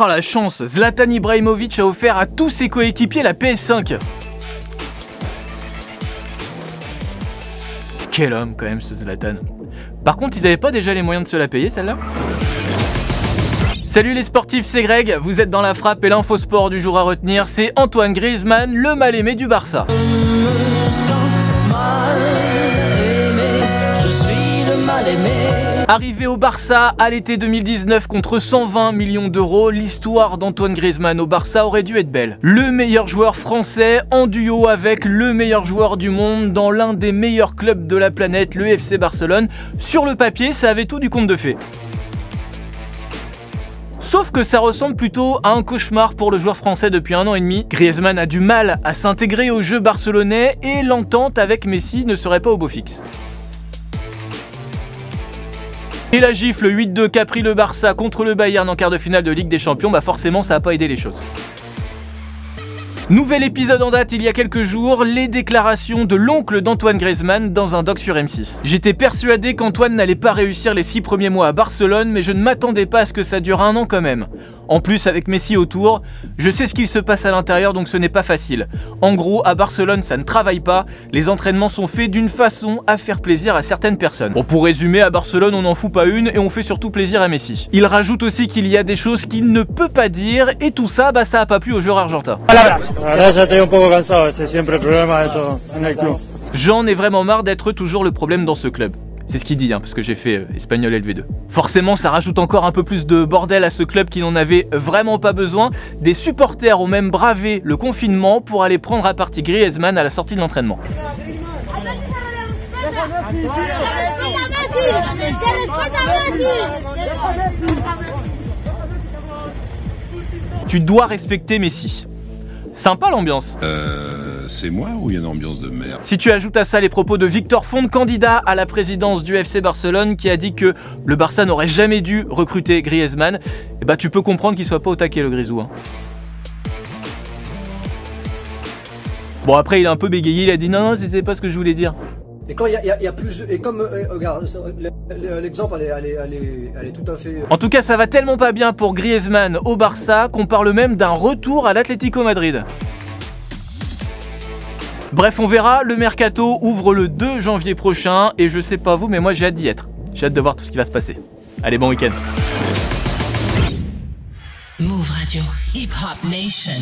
Ah la chance, Zlatan Ibrahimovic a offert à tous ses coéquipiers la PS5. Quel homme quand même ce Zlatan. Par contre, ils avaient pas déjà les moyens de se la payer celle-là? Salut les sportifs, c'est Greg, vous êtes dans la frappe et l'infosport du jour à retenir, c'est Antoine Griezmann, le mal-aimé du Barça. Arrivé au Barça à l'été 2019 contre 120 millions d'euros, l'histoire d'Antoine Griezmann au Barça aurait dû être belle. Le meilleur joueur français en duo avec le meilleur joueur du monde dans l'un des meilleurs clubs de la planète, le FC Barcelone. Sur le papier, ça avait tout du conte de fées. Sauf que ça ressemble plutôt à un cauchemar pour le joueur français depuis 1 an et demi. Griezmann a du mal à s'intégrer au jeu barcelonais et l'entente avec Messi ne serait pas au beau fixe. Et la gifle 8-2 qu'a pris le Barça contre le Bayern en quart de finale de Ligue des Champions, bah forcément ça n'a pas aidé les choses. Nouvel épisode en date il y a quelques jours, les déclarations de l'oncle d'Antoine Griezmann dans un doc sur M6. J'étais persuadé qu'Antoine n'allait pas réussir les 6 premiers mois à Barcelone, mais je ne m'attendais pas à ce que ça dure 1 an quand même. En plus, avec Messi autour, je sais ce qu'il se passe à l'intérieur, donc ce n'est pas facile. En gros, à Barcelone, ça ne travaille pas, les entraînements sont faits d'une façon à faire plaisir à certaines personnes. Bon, pour résumer, à Barcelone, on n'en fout pas une et on fait surtout plaisir à Messi. Il rajoute aussi qu'il y a des choses qu'il ne peut pas dire, et tout ça, bah ça a pas plu aux joueurs argentins. J'en ai vraiment marre d'être toujours le problème dans ce club. C'est ce qu'il dit, parce que j'ai fait espagnol LV2. Forcément, ça rajoute encore un peu plus de bordel à ce club qui n'en avait vraiment pas besoin. Des supporters ont même bravé le confinement pour aller prendre à partie Griezmann à la sortie de l'entraînement. Tu dois respecter Messi. Sympa l'ambiance. C'est moi ou il y a une ambiance de merde? Si tu ajoutes à ça les propos de Victor Font, candidat à la présidence du FC Barcelone, qui a dit que le Barça n'aurait jamais dû recruter Griezmann, et bah tu peux comprendre qu'il soit pas au taquet le grisou. Bon après il a un peu bégayé, il a dit non, c'était pas ce que je voulais dire. Et quand il y a plus, et comme regarde, l'exemple elle est tout à fait. En tout cas ça va tellement pas bien pour Griezmann au Barça qu'on parle même d'un retour à l'Atlético Madrid. Bref, on verra, le mercato ouvre le 2 janvier prochain et je sais pas vous, mais moi j'ai hâte d'y être. J'ai hâte de voir tout ce qui va se passer. Allez, bon week-end. Move Radio, Hip Hop Nation.